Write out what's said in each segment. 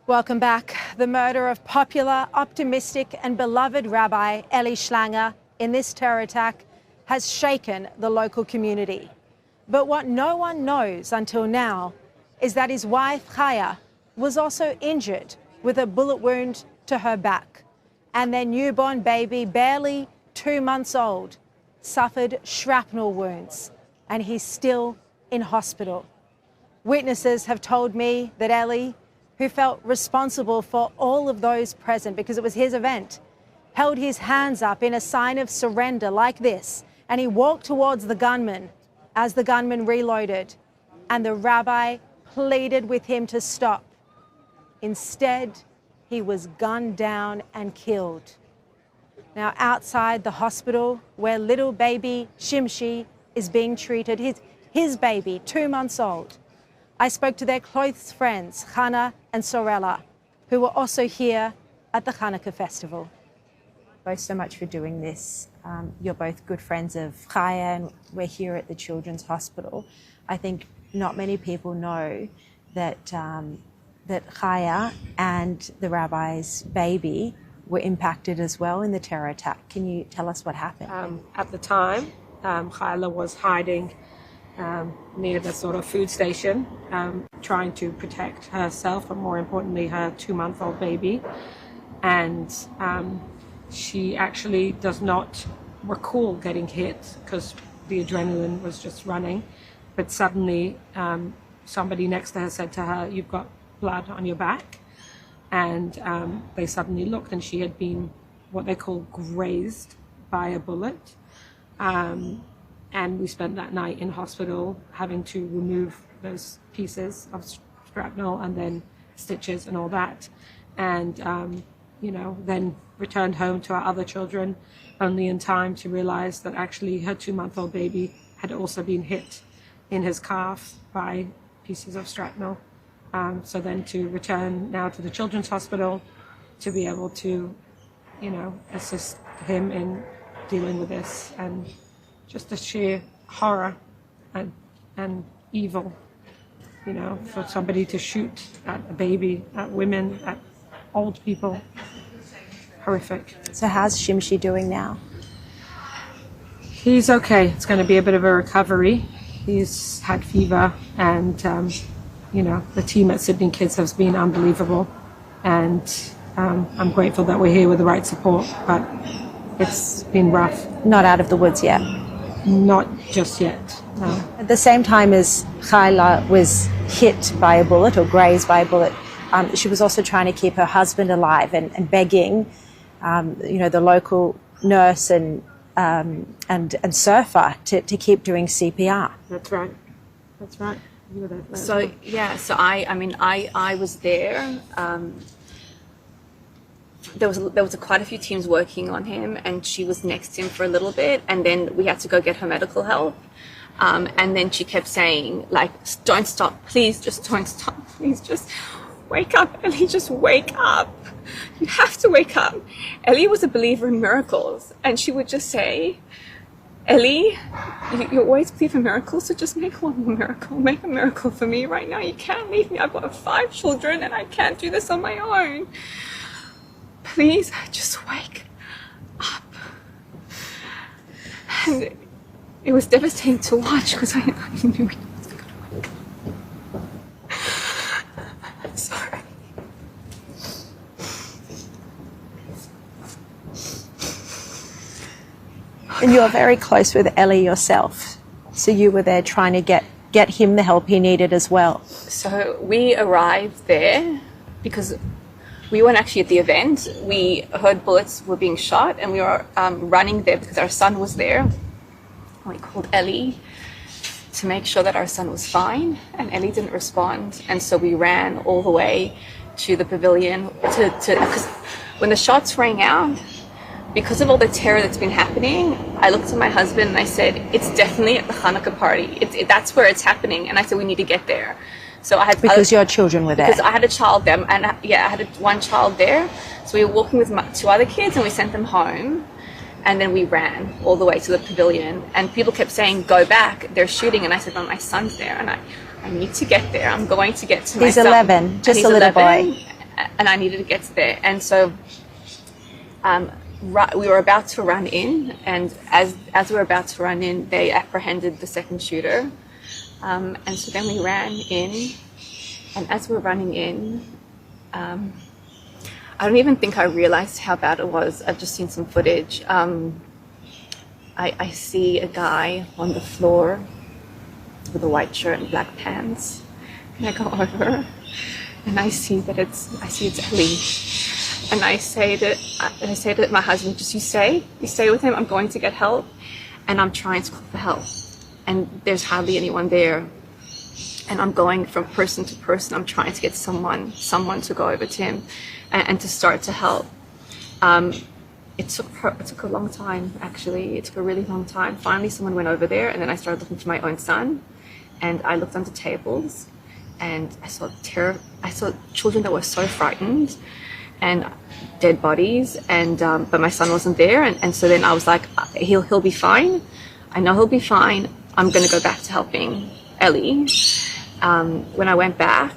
Welcome back. The murder of popular, optimistic and beloved Rabbi Eli Schlanger in this terror attack has shaken the local community. But what no one knows until now is that his wife, Chaya, was also injured with a bullet wound to her back. And their newborn baby, barely 2 months old, suffered shrapnel wounds, and he's still in hospital. Witnesses have told me that Eli, who felt responsible for all of those present because it was his event, held his hands up in a sign of surrender like this, and he walked towards the gunman as the gunman reloaded, and the rabbi pleaded with him to stop. Instead, he was gunned down and killed. Now, outside the hospital where little baby Shimshi is being treated, his baby, 2 months old, I spoke to their close friends, Hannah and Sorella, who were also here at the Hanukkah festival. Both so much for doing this. You're both good friends of Chaya, and we're here at the Children's Hospital. I think not many people know that that Chaya and the rabbi's baby were impacted as well in the terror attack. Can you tell us what happened? At the time, Chaya was hiding near the sort of food station, trying to protect herself, but more importantly, her 2-month-old baby. And she actually does not recall getting hit because the adrenaline was just running. But suddenly, somebody next to her said to her, "You've got blood on your back." And they suddenly looked, and she had been what they call grazed by a bullet. And we spent that night in hospital having to remove those pieces of shrapnel and then stitches and all that. And, then returned home to our other children only in time to realize that actually her 2-month-old baby had also been hit in his calf by pieces of shrapnel. So then to return now to the Children's Hospital to be able to, assist him in dealing with this, and just the sheer horror and evil, for somebody to shoot at a baby, at women, at old people. Horrific. So how's Shimshi doing now? He's okay. It's going to be a bit of a recovery. He's had fever, and, the team at Sydney Kids has been unbelievable. And I'm grateful that we're here with the right support, but it's been rough. Not out of the woods yet? Not just yet, no. At the same time as Chaya was hit by a bullet or grazed by a bullet, she was also trying to keep her husband alive and begging, the local nurse and surfer to keep doing CPR. That's right. That's right. So I was there. There was quite a few teams working on him, and she was next to him for a little bit, and then we had to go get her medical help. And then she kept saying, "Don't stop, please, just don't stop, please, just wake up, Ellie, just wake up. You have to wake up." Ellie was a believer in miracles, and she would just say, "Ellie, you always believe in miracles, so just make one more miracle. Make a miracle for me right now. You can't leave me. I've got 5 children, and I can't do this on my own. Please, just wake up." And it was devastating to watch because I knew he was going to wake up. I'm sorry. And you're very close with Eli yourself, so you were there trying to get him the help he needed as well. So we arrived there because we weren't actually at the event. We heard bullets were being shot, and we were running there because our son was there. We called Ellie to make sure that our son was fine, and Ellie didn't respond. And so we ran all the way to the pavilion because when the shots rang out, because of all the terror that's been happening, I looked at my husband and I said, "It's definitely at the Hanukkah party. That's where it's happening." And I said, "We need to get there." So Because your children were there. Because I had a child there, and I had one child there. So we were walking with 2 other kids, and we sent them home, and then we ran all the way to the pavilion. And people kept saying, "Go back, they're shooting." And I said, "No, my son's there, and I need to get there. I'm going to get to my son." He's 11, just a little boy. and I needed to get to there. And so we were about to run in, and as we were about to run in, they apprehended the second shooter. And so then we ran in, and as we were running in, I don't even think I realized how bad it was. I've just seen some footage. I see a guy on the floor with a white shirt and black pants, and I go over, and I see it's Eli. And I say to my husband, just you stay with him. I'm going to get help, and I'm trying to call for help, and there's hardly anyone there. And I'm going from person to person. I'm trying to get someone to go over to him, and to start to help. It took a long time, actually. It took a really long time. Finally, someone went over there, and then I started looking for my own son, and I looked under tables, and I saw children that were so frightened, and dead bodies, and but my son wasn't there, and so then I was like, he'll be fine. I know he'll be fine. I'm going to go back to helping Eli. When I went back,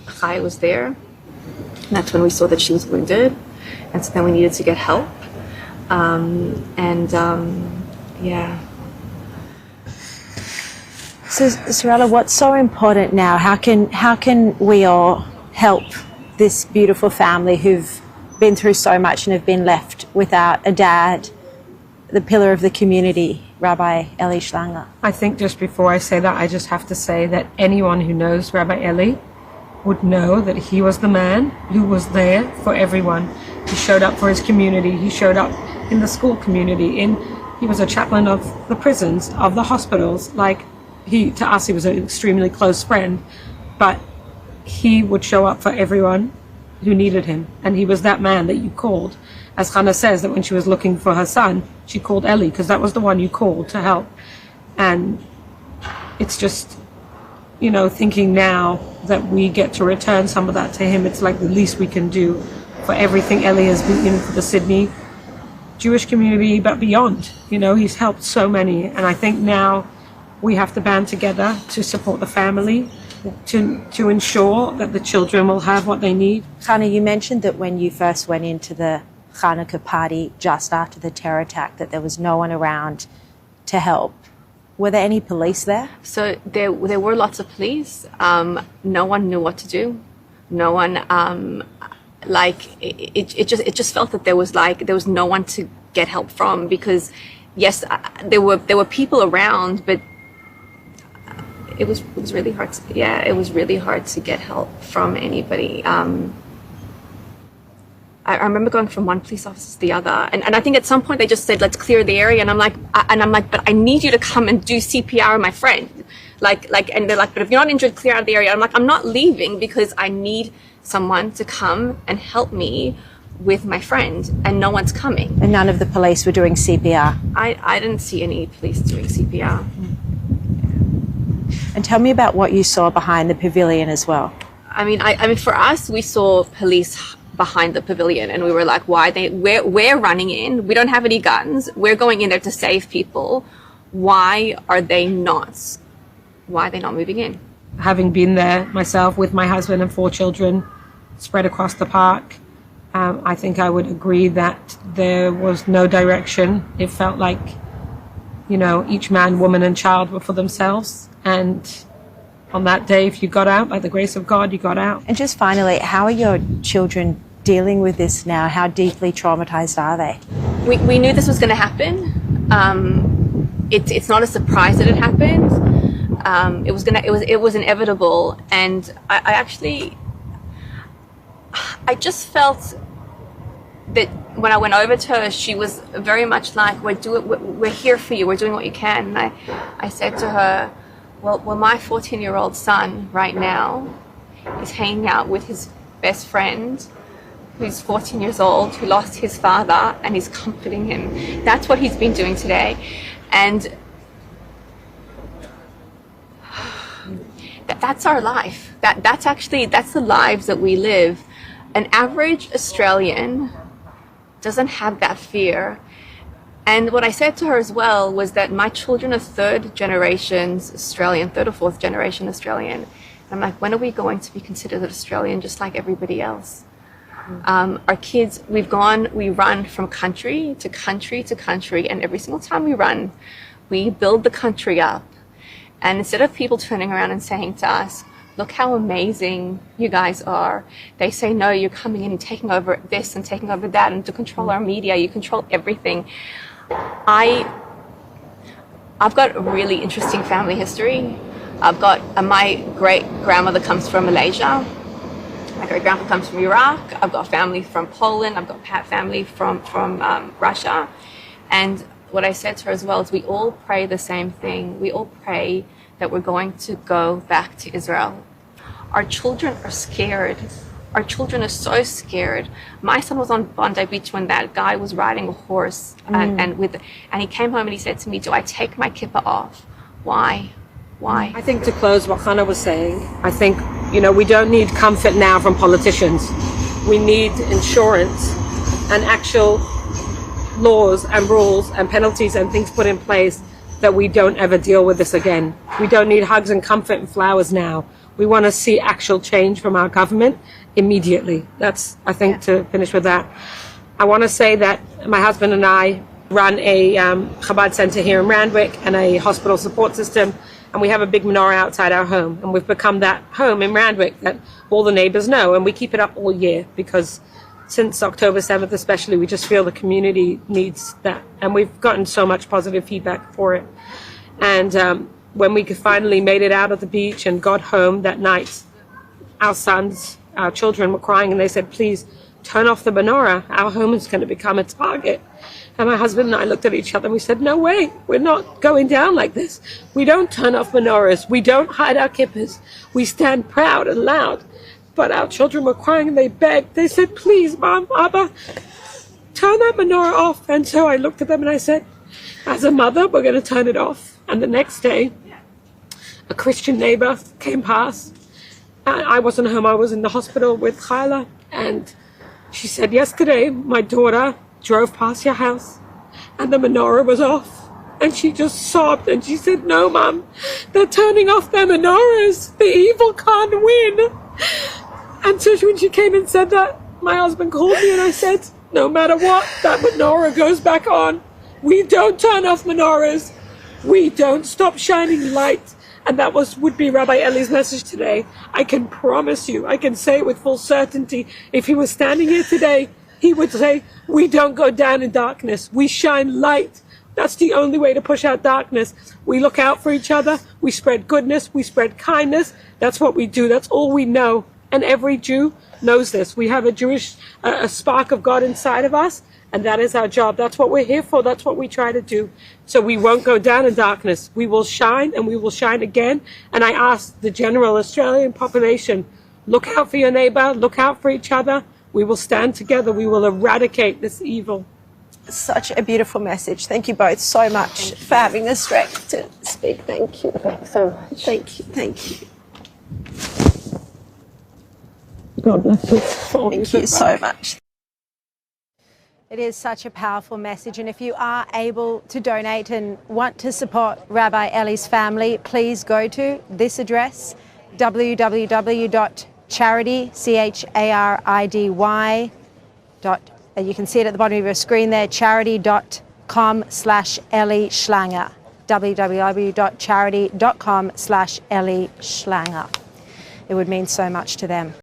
Chaya was there, and that's when we saw that she was wounded, and so then we needed to get help. Yeah. So, Sarella, what's so important now? How can we all help this beautiful family who've been through so much and have been left without a dad, the pillar of the community, Rabbi Eli Schlanger? I think just before I say that, I just have to say that anyone who knows Rabbi Eli would know that he was the man who was there for everyone. He showed up for his community. He showed up in the school community. He was a chaplain of the prisons, of the hospitals. Like, to us, he was an extremely close friend, but he would show up for everyone who needed him. And he was that man that you called. As Hannah says, that when she was looking for her son, she called Eli, because that was the one you called to help. And it's just, thinking now that we get to return some of that to him, it's like the least we can do for everything Eli has been in for the Sydney Jewish community, but beyond. He's helped so many. And I think now we have to band together to support the family, to ensure that the children will have what they need. Hannah, you mentioned that when you first went into the Hanukkah party just after the terror attack, that there was no one around to help. Were there any police there? So there were lots of police. No one knew what to do. No one, it just felt that there was no one to get help from, because yes, there were people around, but it was really hard it was really hard to get help from anybody. I remember going from one police officer to the other, and I think at some point they just said, let's clear the area, and I'm like, but I need you to come and do CPR on my friend, and they're like, but if you're not injured, clear out the area. I'm like, I'm not leaving because I need someone to come and help me with my friend, and no one's coming. And none of the police were doing CPR? I didn't see any police doing CPR. And tell me about what you saw behind the pavilion as well. I mean, for us, we saw police behind the pavilion, and we were like, we're running in. We don't have any guns. We're going in there to save people. Why are they not moving in? Having been there myself with my husband and 4 children spread across the park, I think I would agree that there was no direction. It felt like, each man, woman, and child were for themselves. And on that day, if you got out, by the grace of God, you got out. And just finally, how are your children dealing with this now? How deeply traumatized are they? We knew this was going to happen. It's not a surprise that it happened. It was inevitable, and I just felt that when I went over to her, she was very much like, we're here for you. We're doing what you can. And I said to her, well, my 14-year-old son right now is hanging out with his best friend, who's 14 years old, who lost his father, and he's comforting him. That's what he's been doing today. And that's our life. That's the lives that we live. An average Australian doesn't have that fear. And what I said to her as well was that my children are third or fourth generation Australian. And I'm like, when are we going to be considered Australian just like everybody else? Our kids, we run from country to country to country, and every single time we run, we build the country up. And instead of people turning around and saying to us, look how amazing you guys are, they say, no, you're coming in and taking over this and taking over that, and to control our media, you control everything. I've got a really interesting family history. My great-grandmother comes from Malaysia. My great-grandpa comes from Iraq. I've got family from Poland. I've got family from Russia. And what I said to her as well is we all pray the same thing. We all pray that we're going to go back to Israel. Our children are scared. Our children are so scared. My son was on Bondi Beach when that guy was riding a horse, and he came home and he said to me, do I take my kippah off? Why? Why? I think to close what Hannah was saying, I think, we don't need comfort now from politicians. We need insurance and actual laws and rules and penalties and things put in place that we don't ever deal with this again. We don't need hugs and comfort and flowers now. We want to see actual change from our government immediately. That's, I think, to finish with that. I want to say that my husband and I run a Chabad center here in Randwick and a hospital support system, and we have a big menorah outside our home, and we've become that home in Randwick that all the neighbors know, and we keep it up all year because since October 7th especially, we just feel the community needs that, and we've gotten so much positive feedback for it. And when we finally made it out of the beach and got home that night, our children were crying, and they said, please turn off the menorah. Our home is going to become a target. And my husband and I looked at each other and we said, no way, we're not going down like this. We don't turn off menorahs. We don't hide our kippahs. We stand proud and loud. But our children were crying and they begged. They said, please, Mom, Abba, turn that menorah off. And so I looked at them and I said, as a mother, we're going to turn it off. And the next day, a Christian neighbor came past. I wasn't home. I was in the hospital with Chayla. And she said, yesterday, my daughter drove past your house and the menorah was off. And she just sobbed and she said, no, Mom, they're turning off their menorahs. The evil can't win. And so when she came and said that, my husband called me and I said, no matter what, that menorah goes back on. We don't turn off menorahs. We don't stop shining light. And that would be Rabbi Eli's message today. I can promise you, I can say with full certainty, if he was standing here today, he would say, we don't go down in darkness. We shine light. That's the only way to push out darkness. We look out for each other. We spread goodness. We spread kindness. That's what we do. That's all we know. And every Jew knows this. We have a spark of God inside of us. And that is our job. That's what we're here for. That's what we try to do. So we won't go down in darkness. We will shine, and we will shine again. And I ask the general Australian population, look out for your neighbor. Look out for each other. We will stand together. We will eradicate this evil. Such a beautiful message. Thank you both so much for having the strength to speak. Thank you. Thanks so much. Thank you. Thank you. God bless you. Thank you so much. It is such a powerful message, and if you are able to donate and want to support Rabbi Eli's family, please go to this address, www.charity, you can see it at the bottom of your screen there, charity.com/Eli Schlanger, www.charity.com/Eli Schlanger. It would mean so much to them.